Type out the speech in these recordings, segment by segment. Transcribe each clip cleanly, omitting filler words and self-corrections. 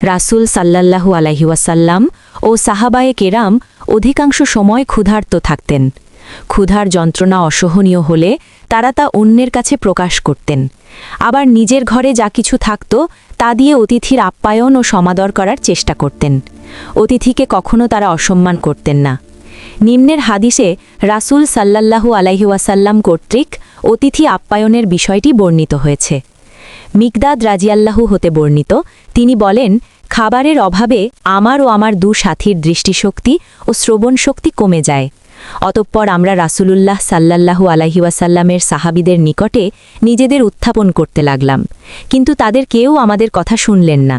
রাসূল সাল্লাল্লাহু আলাইহি ওয়াসাল্লাম ও সাহাবায়ে কেরাম অধিকাংশ সময় ক্ষুধার্ত থাকতেন। ক্ষুধার যন্ত্রণা অসহনীয় হলে তারা তা অন্যের কাছে প্রকাশ করতেন। আবার নিজের ঘরে যা কিছু থাকত তা দিয়ে অতিথির আপ্যায়ন ও সমাদর করার চেষ্টা করতেন। অতিথিকে কখনো তারা অসম্মান করতেন না। নিম্নের হাদিসে রাসূল সাল্লাল্লাহু আলাইহি ওয়াসাল্লাম কর্তৃক অতিথি আপ্যায়নের বিষয়টি বর্ণিত হয়েছে। মিকদাদ রাজিয়াল্লাহু হতে বর্ণিত, তিনি বলেন, খাবারের অভাবে আমার ও আমার দু সাথীর দৃষ্টিশক্তি ও শ্রবণ শক্তি কমে যায়। অতঃপর আমরা রাসূলুল্লাহ সাল্লাল্লাহু আলাইহি ওয়াসাল্লামের সাহাবীদের নিকটে নিজেদের উত্থাপন করতে লাগলাম, কিন্তু তাদের কেউ আমাদের কথা শুনলেন না।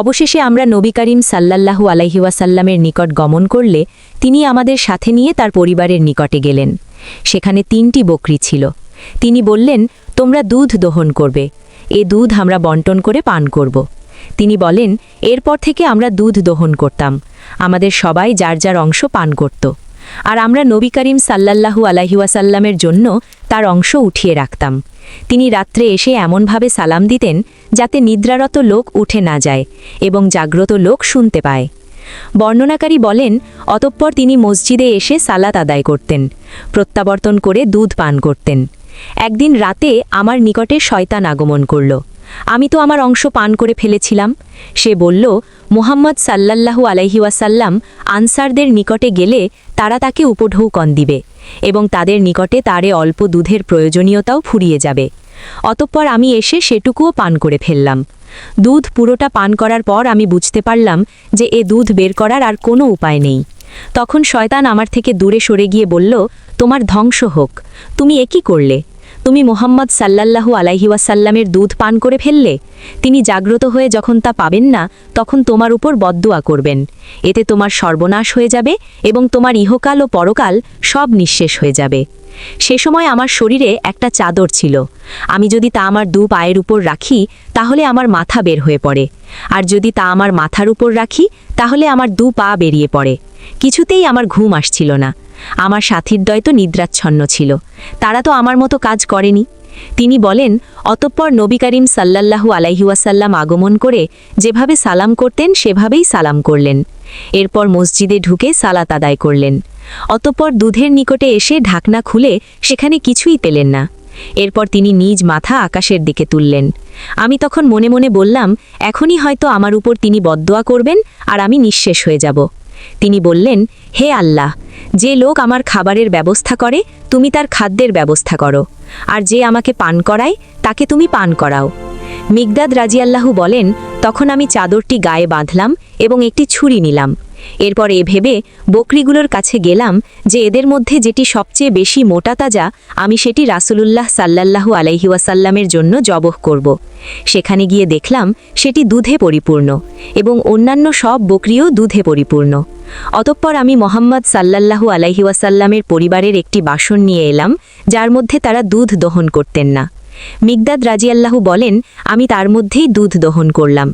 অবশেষে আমরা নবী করিম সাল্লাল্লাহু আলাইহি ওয়াসাল্লামের নিকট গমন করলে তিনি আমাদের সাথে নিয়ে তার পরিবারের নিকটে গেলেন। সেখানে 3টি বকরি ছিল। তিনি বললেন, তোমরা দুধ দহন করবে, এ দুধ আমরা বন্টন করে পান করব। তিনি বলেন, এরপর থেকে আমরা দুধ দহন করতাম, আমাদের সবাই যার যার অংশ পান করত, আর আমরা নবী করিম সাল্লাল্লাহু আলাইহি ওয়াসাল্লামের জন্য তার অংশ উঠিয়ে রাখতাম। তিনি রাত্রে এসে এমনভাবে সালাম দিতেন যাতে নিদ্রারত লোক উঠে না যায় এবং জাগ্রত লোক শুনতে পায়। বর্ণনাকারী বলেন, অতঃপর তিনি মসজিদে এসে সালাত আদায় করতেন, প্রত্যাবর্তন করে দুধ পান করতেন। একদিন রাতে আমার নিকটে শয়তান আগমন করল। আমি তো আমার অংশ পান করে ফেলেছিলাম। সে বলল, মুহাম্মদ সাল্লাল্লাহু আলাইহি ওয়াসাল্লাম আনসারদের নিকটে গেলে তারা তাকে উপঢৌকন দিবে এবং তাদের নিকটে তারে অল্প দুধের প্রয়োজনীয়তাও ফুরিয়ে যাবে। অতঃপর আমি এসে সেটুকুও পান করে ফেললাম। দুধ পুরোটা পান করার পর আমি বুঝতে পারলাম যে এ দুধ বের করার আর কোনো উপায় নেই। তখন শয়তান আমার থেকে দূরে সরে গিয়ে বলল, তোমার ধ্বংস হোক, তুমি এ কি করলে? তুমি মুহাম্মদ সাল্লাল্লাহু আলাইহি ওয়াসাল্লামের দুধ পান করে ফেললে। তিনি জাগ্রত হয়ে যখন তা পাবেন না, তখন তোমার উপর বদদুয়া করবেন। এতে তোমার সর্বনাশ হয়ে যাবে এবং তোমার ইহকাল ও পরকাল সব নিঃশেষ হয়ে যাবে। সে সময় আমার শরীরে একটা চাদর ছিল। আমি যদি তা আমার দু পায়ের উপর রাখি তাহলে আমার মাথা বের হয়ে পড়ে, আর যদি তা আমার মাথার উপর রাখি তাহলে আমার দু পা বেরিয়ে পড়ে। কিছুতেই আমার ঘুম আসছিল না। আমার সাথীর দ্বয় তো নিদ্রাচ্ছন্ন ছিল, তারা তো আমার মতো কাজ করেনি। তিনি বলেন, অতঃপর নবী করিম সাল্লাল্লাহু আলাইহি ওয়াসাল্লাম আগমন করে যেভাবে সালাম করতেন সেভাবেই সালাম করলেন। এরপর মসজিদে ঢুকে সালাত আদায় করলেন। অতঃপর দুধের নিকটে এসে ঢাকনা খুলে সেখানে কিছুই পেলেন না। এরপর তিনি নিজ মাথা আকাশের দিকে তুললেন। আমি তখন মনে মনে বললাম, এখনই হয়তো আমার উপর তিনি বদদুয়া করবেন আর আমি নিঃশেষ হয়ে যাব। তিনি বললেন, হে আল্লাহ, যে লোক আমার খাবারের ব্যবস্থা করে তুমি তার খাদ্যের ব্যবস্থা করো, আর যে আমাকে পান করায় তাকে তুমি পান করাও। মিকদাদ রাজিয়াল্লাহু বলেন, তখন আমি চাদরটি গায়ে বাঁধলাম এবং একটি ছুরি নিলাম। এরপর এ ভেবে বকরিগুলোর কাছে গেলাম যে এদের মধ্যে যেটি সবচেয়ে বেশি মোটা তাজা আমি সেটি রাসূলুল্লাহ সাল্লাল্লাহু আলাইহি ওয়াসাল্লামের জন্য জবহ করব। সেখানে গিয়ে দেখলাম সেটি দুধে পরিপূর্ণ এবং অন্যান্য সব বকরিও দুধে পরিপূর্ণ। অতঃপর আমি মুহাম্মদ সাল্লাল্লাহু আলাইহি ওয়াসাল্লামের পরিবারের একটি বাসন নিয়ে এলাম যার মধ্যে তারা দুধ দহন করতেন না। মিকদাদ রাজিয়াল্লাহু বলেন, আমি তার মধ্যেই দুধ দহন করলাম,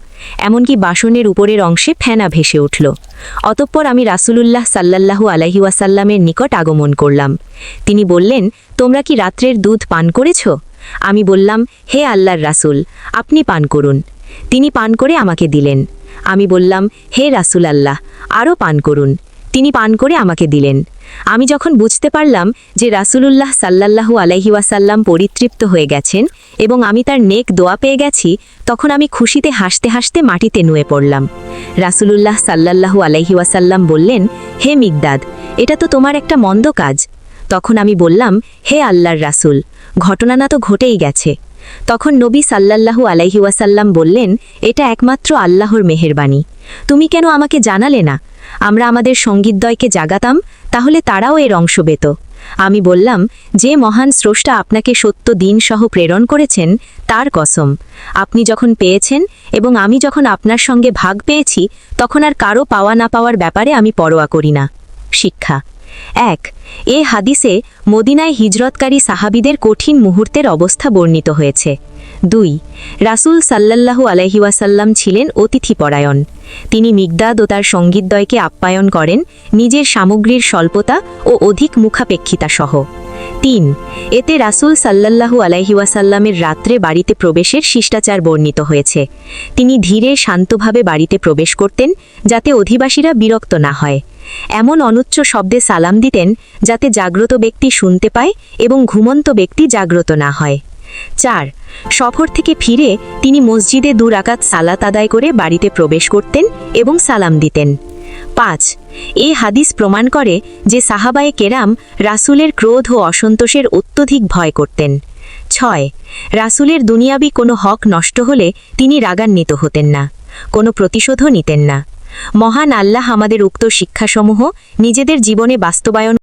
এমনকি বাসনের উপরের অংশে ফেনা ভেসে উঠল। অতঃপর আমি রাসূলুল্লাহ সাল্লাল্লাহু আলাইহি ওয়াসাল্লামের নিকট আগমন করলাম। তিনি বললেন, তোমরা কি রাত্রের দুধ পান করেছ? আমি বললাম, হে আল্লাহর রাসূল, আপনি পান করুন। তিনি পান করে আমাকে দিলেন। আমি বললাম, হে রাসূল আল্লাহ, আরও পান করুন। তিনি পান করে আমাকে দিলেন। আমি যখন বুঝতে পারলাম যে রাসূলুল্লাহ সাল্লাল্লাহু আলাইহি ওয়াসাল্লাম পরিতৃপ্ত হয়ে গেছেন এবং আমি তার নেক দোয়া পেয়ে গেছি, তখন আমি খুশিতে হাসতে হাসতে মাটিতে নুয়ে পড়লাম। রাসূলুল্লাহ সাল্লাল্লাহু আলাইহি ওয়াসাল্লাম বললেন, হে মিকদাদ, এটা তো তোমার একটা মন্দ কাজ। তখন আমি বললাম, হে আল্লাহর রাসূল, ঘটনা না তো ঘটেই গেছে। তখন নবী সাল্লাল্লাহু আলাইহি ওয়াসাল্লাম বললেন, এটা একমাত্র আল্লাহর মেহেরবানি। তুমি কেন আমাকে জানালে না? আমরা আমাদের সঙ্গীতদ্বয়কে জাগাতাম, তাহলে তারাও এর অংশ পেত। আমি বললাম, যে মহান স্রষ্টা আপনাকে সত্য দিন সহ প্রেরণ করেছেন তার কসম, আপনি যখন পেয়েছেন এবং আমি যখন আপনার সঙ্গে ভাগ পেয়েছি তখন আর কারো পাওয়া না পাওয়ার ব্যাপারে আমি পরোয়া করি না। শিক্ষা 1. এ হাদিসে মদিনায় হিজরতকারী সাহাবীদের কঠিন মুহূর্তের অবস্থা বর্ণিত হয়েছে। 2. রাসূল সাল্লাল্লাহু আলাইহি ওয়াসাল্লাম ছিলেন অতিথিপরায়ণ। তিনি মিকদাদ ও তার সঙ্গীতদ্বয়কে আপ্যায়ন করেন নিজের সামগ্রীর স্বল্পতা ও অধিক মুখাপেক্ষিতা সহ। 3 এতে রাসূল সাল্লাল্লাহু আলাইহি ওয়াসাল্লামের রাত্রে বাড়িতে প্রবেশের শিষ্টাচার বর্ণিত হয়েছে। তিনি ধীরে শান্তভাবে বাড়িতে প্রবেশ করতেন যাতে অধিবাসীরা বিরক্ত না হয়। এমন অনুচ্চ শব্দে সালাম দিতেন যাতে জাগ্রত ব্যক্তি শুনতে পায় এবং ঘুমন্ত ব্যক্তি জাগ্রত না হয়। 4 সফর থেকে ফিরে তিনি মসজিদে 2 রাকাত সালাত আদায় করে বাড়িতে প্রবেশ করতেন এবং সালাম দিতেন। 5 এই হাদিস প্রমাণ করে যে সাহাবায়ে কেরাম রাসূলের ক্রোধ ও অসন্তোষের অত্যধিক ভয় করতেন। 6 রাসূলের দুনিয়াবি কোনো হক নষ্ট হলে তিনি রাগান্বিত হতেন না, কোনো প্রতিশোধও নিতেন না। মহান আল্লাহ আমাদের উক্ত শিক্ষাসমূহ নিজেদের জীবনে বাস্তবায়ন